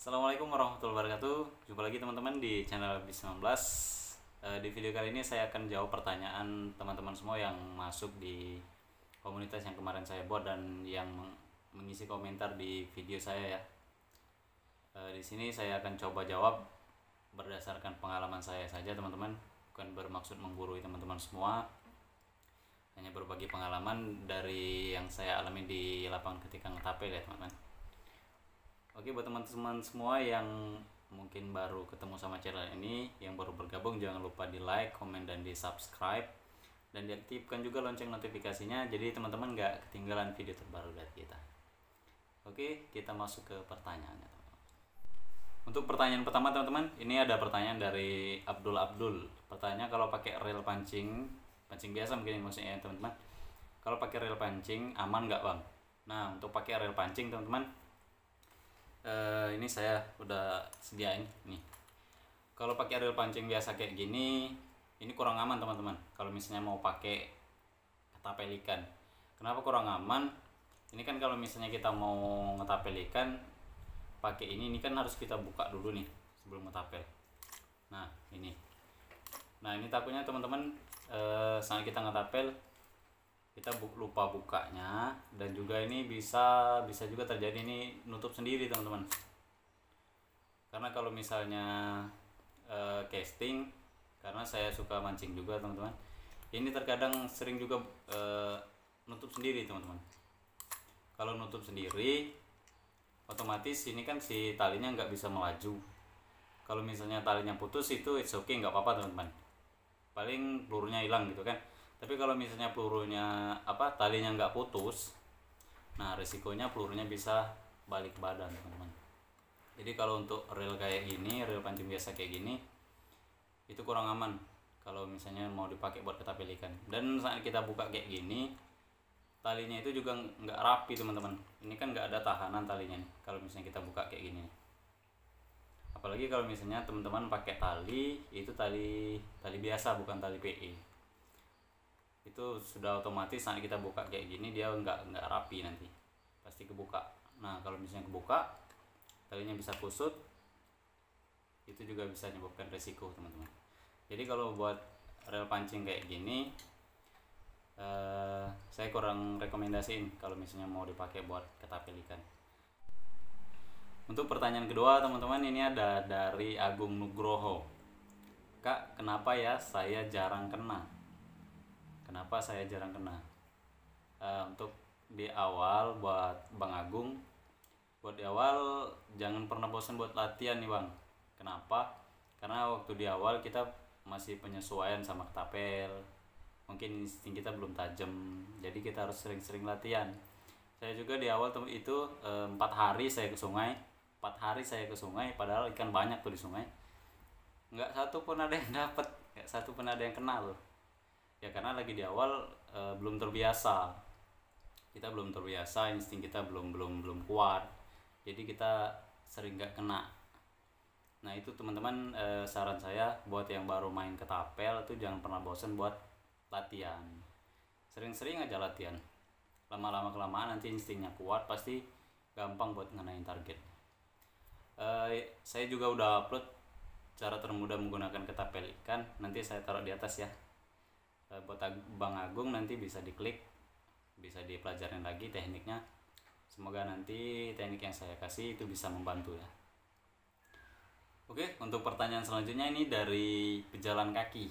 Assalamualaikum warahmatullahi wabarakatuh. Jumpa lagi teman-teman di channel B19. Di video kali ini saya akan jawab pertanyaan teman-teman semua yang masuk di komunitas yang kemarin saya buat dan yang mengisi komentar di video saya ya. Di sini saya akan coba jawab berdasarkan pengalaman saya saja teman-teman, bukan bermaksud menggurui teman-teman semua. Hanya berbagi pengalaman dari yang saya alami di lapangan ketika ngetapel ya teman-teman. Oke, buat teman-teman semua yang mungkin baru ketemu sama channel ini, yang baru bergabung, jangan lupa di like, komen, dan di subscribe, dan diaktifkan juga lonceng notifikasinya jadi teman-teman gak ketinggalan video terbaru dari kita. Oke, kita masuk ke pertanyaannya teman-teman. Untuk pertanyaan pertama teman-teman, ini ada pertanyaan dari Abdul. Pertanyaannya, kalau pakai reel pancing biasa mungkin maksudnya teman-teman, kalau pakai reel pancing aman nggak bang? Nah, untuk pakai reel pancing teman-teman, ini saya udah sediain nih. Kalau pakai reel pancing biasa kayak gini, ini kurang aman teman-teman. Kalau misalnya mau pakai ketapel ikan, kenapa kurang aman? Ini kan kalau misalnya kita mau ngetapel ikan pakai ini kan harus kita buka dulu nih sebelum ngetapel. Nah ini takutnya teman-teman saat kita ngetapel kita lupa bukanya, dan juga ini bisa juga terjadi ini nutup sendiri teman-teman. Karena kalau misalnya casting, karena saya suka mancing juga teman-teman, ini terkadang sering juga nutup sendiri teman-teman. Kalau nutup sendiri otomatis ini kan si talinya nggak bisa melaju. Kalau misalnya talinya putus itu it's okay, nggak apa-apa teman-teman, paling pelurunya hilang gitu kan. Tapi kalau misalnya pelurunya talinya nggak putus, nah resikonya pelurunya bisa balik badan teman-teman. Jadi kalau untuk reel kayak gini, reel pancing biasa kayak gini, itu kurang aman kalau misalnya mau dipakai buat ketapel ikan. Dan saat kita buka kayak gini, talinya itu juga nggak rapi teman-teman. Ini kan nggak ada tahanan talinya nih, kalau misalnya kita buka kayak gini. Apalagi kalau misalnya teman-teman pakai tali, itu tali biasa bukan tali PE. Itu sudah otomatis saat kita buka kayak gini dia nggak rapi, nanti pasti kebuka. Nah kalau misalnya kebuka talinya bisa kusut, itu juga bisa menyebabkan resiko teman-teman. Jadi kalau buat reel pancing kayak gini saya kurang rekomendasiin kalau misalnya mau dipakai buat ketapel ikan. Untuk pertanyaan kedua teman-teman, ini ada dari Agung Nugroho. Kak, kenapa ya saya jarang kena? Kenapa saya jarang kena? Untuk di awal buat Bang Agung, buat di awal jangan pernah bosan buat latihan nih Bang. Kenapa? Karena waktu di awal kita masih penyesuaian sama ketapel, mungkin insting kita belum tajam, jadi kita harus sering-sering latihan. Saya juga di awal itu 4 hari saya ke sungai, 4 hari saya ke sungai, padahal ikan banyak tuh di sungai, nggak satu pun ada yang dapat, nggak satu pun ada yang kena loh. Ya karena lagi di awal belum terbiasa, kita belum terbiasa, insting kita belum kuat, jadi kita sering nggak kena. Nah itu teman-teman, saran saya buat yang baru main ketapel itu jangan pernah bosan buat latihan, sering-sering aja latihan. Lama-lama kelamaan nanti instingnya kuat, pasti gampang buat ngenain target. Saya juga udah upload cara termudah menggunakan ketapel ikan, nanti saya taruh di atas ya. Buat Bang Agung nanti bisa diklik, bisa dipelajarin lagi tekniknya. Semoga nanti teknik yang saya kasih itu bisa membantu ya. Oke, untuk pertanyaan selanjutnya ini dari pejalan kaki.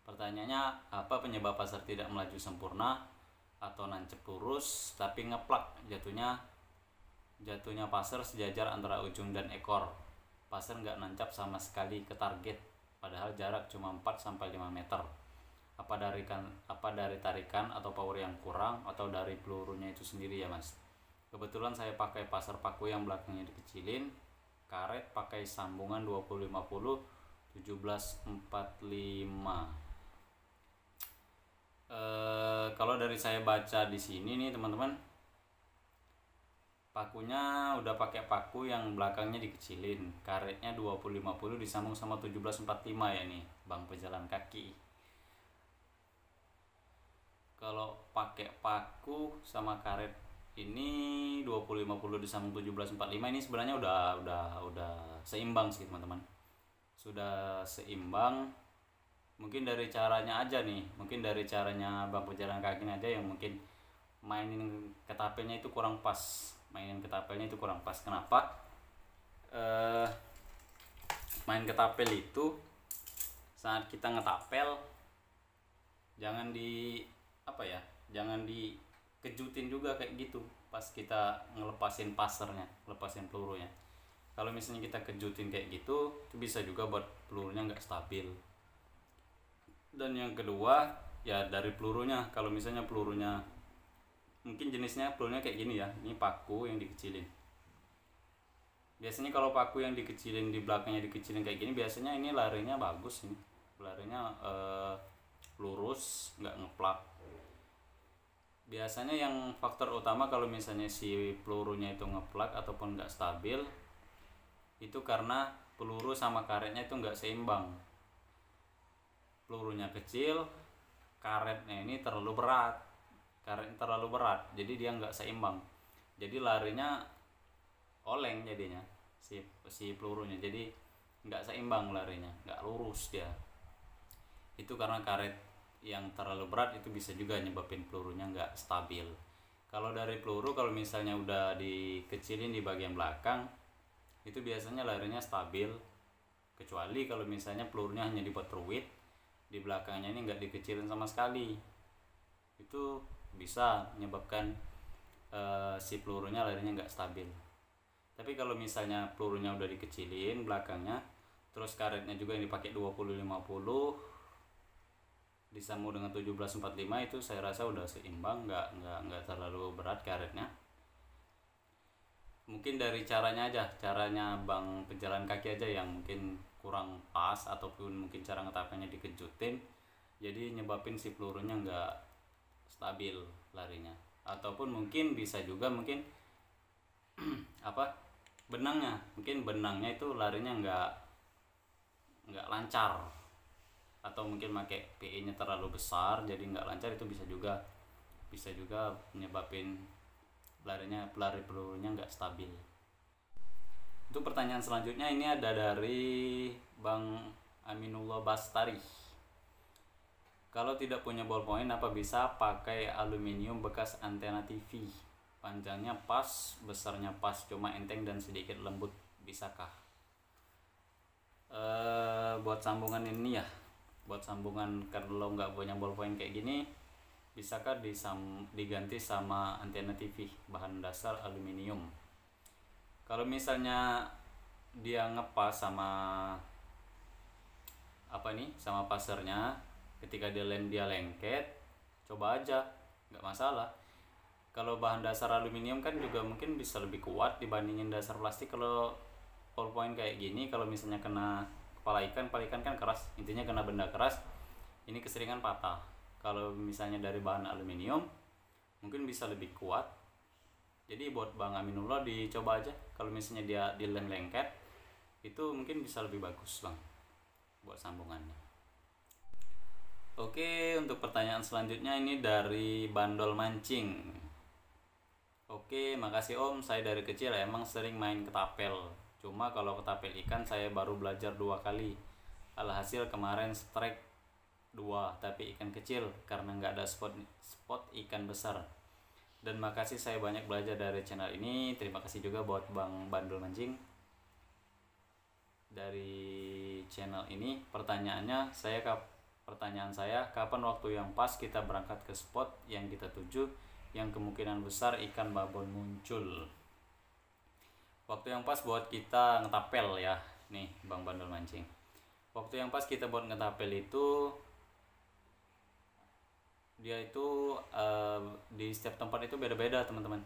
Pertanyaannya, apa penyebab pasar tidak melaju sempurna atau nancep lurus tapi ngeplak, jatuhnya pasar sejajar antara ujung dan ekor. Pasar nggak nancap sama sekali ke target, padahal jarak cuma 4-5 meter. Apa dari tarikan atau power yang kurang, atau dari pelurunya itu sendiri ya mas? Kebetulan saya pakai pasar paku yang belakangnya dikecilin, karet pakai sambungan 20-50 17-45. Kalau dari saya baca di sini nih teman-teman, pakunya udah pakai paku yang belakangnya dikecilin, karetnya 20-50 disambung sama 17-45 ya nih Bang pejalan kaki. Kalau pakai paku sama karet ini 20-50 disambung 17-45 ini sebenarnya udah seimbang sih teman-teman, sudah seimbang. Mungkin dari caranya aja nih, mungkin dari caranya bang pejalan kaki aja yang mungkin mainin ketapelnya itu kurang pas, kenapa? Main ketapel itu saat kita ngetapel jangan jangan dikejutin juga kayak gitu pas kita ngelepasin lepasin pelurunya. Kalau misalnya kita kejutin kayak gitu, itu bisa juga buat pelurunya nggak stabil. Dan yang kedua ya dari pelurunya, kalau misalnya pelurunya mungkin jenisnya pelurunya kayak gini ya, ini paku yang dikecilin. Biasanya kalau paku yang dikecilin di belakangnya dikecilin kayak gini, biasanya ini larinya bagus, ini larinya lurus, nggak ngeplak. Biasanya yang faktor utama kalau misalnya si pelurunya itu ngeplak ataupun nggak stabil, itu karena peluru sama karetnya itu nggak seimbang. Pelurunya kecil, karetnya ini terlalu berat, jadi dia nggak seimbang, jadi larinya oleng jadinya si pelurunya, jadi nggak seimbang larinya, nggak lurus dia. Itu karena karet yang terlalu berat itu bisa juga nyebabin pelurunya nggak stabil. Kalau dari peluru, kalau misalnya udah dikecilin di bagian belakang, itu biasanya larinya stabil, kecuali kalau misalnya pelurunya hanya dibuat peruit, di belakangnya ini nggak dikecilin sama sekali, itu bisa menyebabkan si pelurunya larinya nggak stabil. Tapi kalau misalnya pelurunya udah dikecilin belakangnya, terus karetnya juga yang dipakai 20-50 disambung dengan 17-45, itu saya rasa udah seimbang, nggak terlalu berat karetnya. Mungkin dari caranya bang pejalan kaki aja yang mungkin kurang pas, ataupun mungkin cara ngetapelnya dikejutin, jadi nyebabin si pelurunya nggak stabil larinya. Ataupun mungkin bisa juga mungkin benangnya itu larinya nggak lancar, atau mungkin pakai PE nya terlalu besar jadi nggak lancar, itu bisa juga menyebabin pelari pelurunya nggak stabil. Untuk pertanyaan selanjutnya ini ada dari Bang Aminullah Bastari. Kalau tidak punya ballpoint, apa bisa pakai aluminium bekas antena TV? Panjangnya pas, besarnya pas, cuma enteng dan sedikit lembut, bisakah? Buat sambungan ini ya, buat sambungan kalau nggak punya ballpoint kayak gini, bisakah diganti sama antena TV bahan dasar aluminium? Kalau misalnya dia ngepas sama sama passernya, ketika dia lengket, coba aja, nggak masalah. Kalau bahan dasar aluminium kan juga mungkin bisa lebih kuat dibandingin dasar plastik. Kalau ballpoint kayak gini, kalau misalnya kena kepala ikan kan keras, intinya kena benda keras, ini keseringan patah. Kalau misalnya dari bahan aluminium mungkin bisa lebih kuat. Jadi buat Bang Aminullah dicoba aja, kalau misalnya dia lengket, itu mungkin bisa lebih bagus Bang buat sambungannya. Oke, untuk pertanyaan selanjutnya ini dari Bandol Mancing. Oke, makasih Om, saya dari kecil emang sering main ketapel. Cuma kalau ketapel ikan saya baru belajar 2 kali. Alhasil kemarin strike 2, tapi ikan kecil karena nggak ada spot ikan besar. Dan makasih, saya banyak belajar dari channel ini. Terima kasih juga buat Bang Bandol Mancing dari channel ini. Pertanyaan saya, kapan waktu yang pas kita berangkat ke spot yang kita tuju, yang kemungkinan besar ikan babon muncul? Waktu yang pas buat kita ngetapel ya, nih Bang Bandol Mancing. Waktu yang pas kita buat ngetapel itu, dia itu di setiap tempat itu beda-beda teman-teman.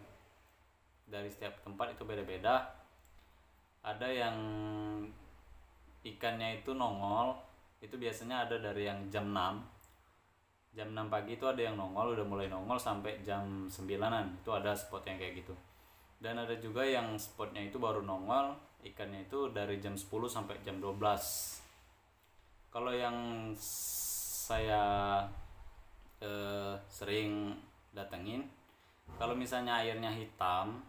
Dari setiap tempat itu beda-beda. Ada yang ikannya itu nongol, itu biasanya ada dari yang jam 6 pagi itu ada yang nongol, udah mulai nongol sampai jam 9-an, itu ada spot yang kayak gitu. Dan ada juga yang spotnya itu baru nongol ikannya itu dari jam 10 sampai jam 12. Kalau yang saya sering datengin, Kalau misalnya airnya hitam,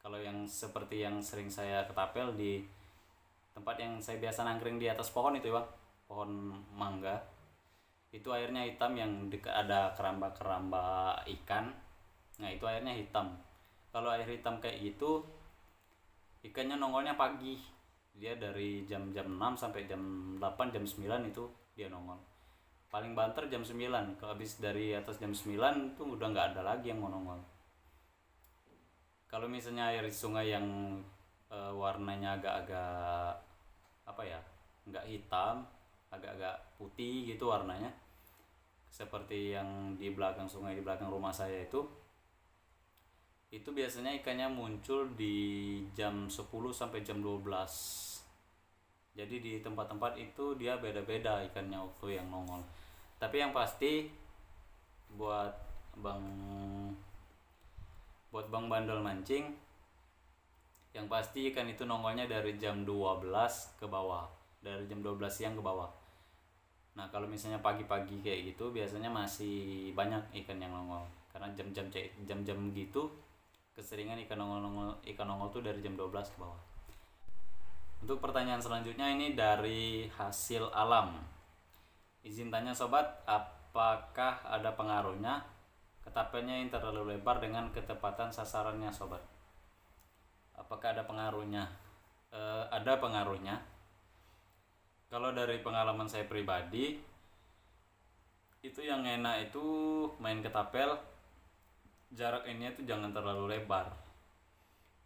kalau yang seperti yang sering saya ketapel di tempat yang saya biasa nangkring di atas pohon itu ya bang, pohon mangga, itu airnya hitam yang dekat ada keramba-keramba ikan. Nah itu airnya hitam. Kalau air hitam kayak gitu, ikannya nongolnya pagi. Dia dari jam-jam 6 sampai jam 8 jam 9 itu dia nongol. Paling banter jam 9. Kalau habis dari atas jam 9 itu udah nggak ada lagi yang mau nongol. Kalau misalnya air sungai yang warnanya agak-agak apa ya, nggak hitam, agak-agak putih gitu warnanya, seperti yang di belakang sungai di belakang rumah saya itu biasanya ikannya muncul di jam 10 sampai jam 12. Jadi di tempat-tempat itu dia beda-beda ikannya waktu yang nongol. Tapi yang pasti buat bang bang bandel mancing, yang pasti ikan itu nongolnya dari jam 12 ke bawah, dari jam 12 siang ke bawah. Nah kalau misalnya pagi-pagi kayak gitu biasanya masih banyak ikan yang nongol, karena jam-jam gitu keseringan ikan nongol tuh dari jam 12 ke bawah. Untuk pertanyaan selanjutnya ini dari hasil alam. Izin tanya sobat, apakah ada pengaruhnya ketapelnya yang terlalu lebar dengan ketepatan sasarannya sobat? Apakah ada pengaruhnya? Ada pengaruhnya. Kalau dari pengalaman saya pribadi, itu yang enak itu main ketapel jarak ini tuh jangan terlalu lebar.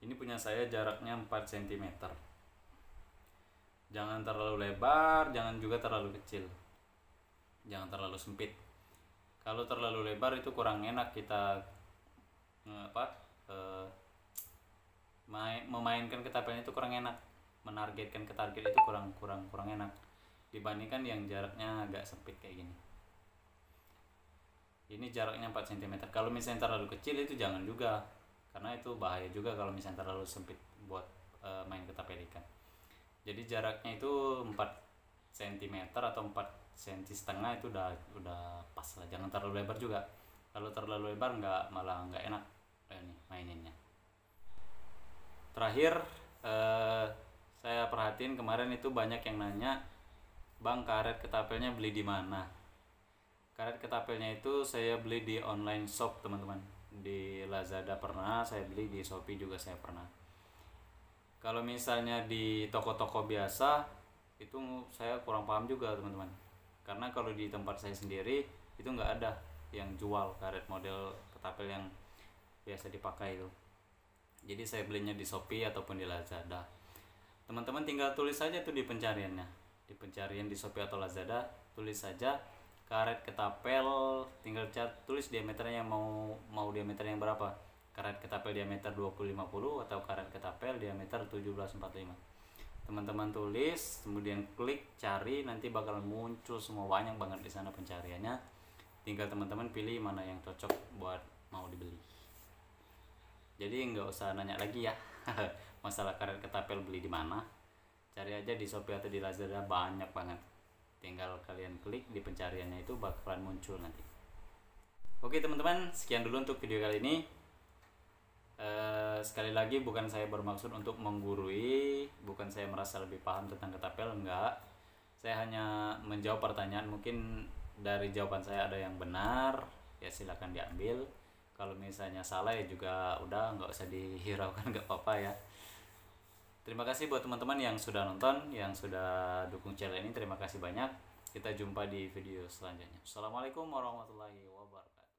Ini punya saya jaraknya 4 cm. Jangan terlalu lebar, jangan juga terlalu kecil. Jangan terlalu sempit. Kalau terlalu lebar itu kurang enak kita memainkan ketapelnya itu kurang enak. Menargetkan ke target itu kurang enak dibandingkan yang jaraknya agak sempit kayak gini. Ini jaraknya 4 cm. Kalau misalnya terlalu kecil itu jangan juga, karena itu bahaya juga kalau misalnya terlalu sempit buat main ketapel ikan. Jadi jaraknya itu 4 cm atau 4 cm setengah itu udah pas lah. Jangan terlalu lebar juga. Kalau terlalu lebar malah nggak enak ini maininnya. Terakhir saya perhatiin kemarin itu banyak yang nanya, bang karet ketapelnya beli di mana? Karet ketapelnya itu saya beli di online shop teman-teman. Di Lazada pernah saya beli, di Shopee juga saya pernah. Kalau misalnya di toko-toko biasa itu saya kurang paham juga teman-teman, karena kalau di tempat saya sendiri itu nggak ada yang jual karet model ketapel yang biasa dipakai itu. Jadi saya belinya di Shopee ataupun di Lazada. Teman-teman tinggal tulis saja tuh di pencariannya, di pencarian di Shopee atau Lazada, tulis saja karet ketapel, tinggal tulis diameternya mau diameter yang berapa. Karet ketapel diameter 2050 atau karet ketapel diameter 1745. Teman-teman tulis, kemudian klik cari, nanti bakal muncul semua, banyak banget di sana pencariannya. Tinggal teman-teman pilih mana yang cocok buat mau dibeli. Jadi nggak usah nanya lagi ya masalah karet ketapel beli di mana. Cari aja di Shopee atau di Lazada, banyak banget. Tinggal kalian klik di pencariannya, itu bakalan muncul nanti. Oke teman-teman, sekian dulu untuk video kali ini. Sekali lagi bukan saya bermaksud untuk menggurui, bukan saya merasa lebih paham tentang ketapel, enggak. Saya hanya menjawab pertanyaan, mungkin dari jawaban saya ada yang benar, ya silakan diambil. Kalau misalnya salah ya juga udah nggak usah dihiraukan, nggak apa-apa ya. Terima kasih buat teman-teman yang sudah nonton, yang sudah dukung channel ini. Terima kasih banyak. Kita jumpa di video selanjutnya. Assalamualaikum warahmatullahi wabarakatuh.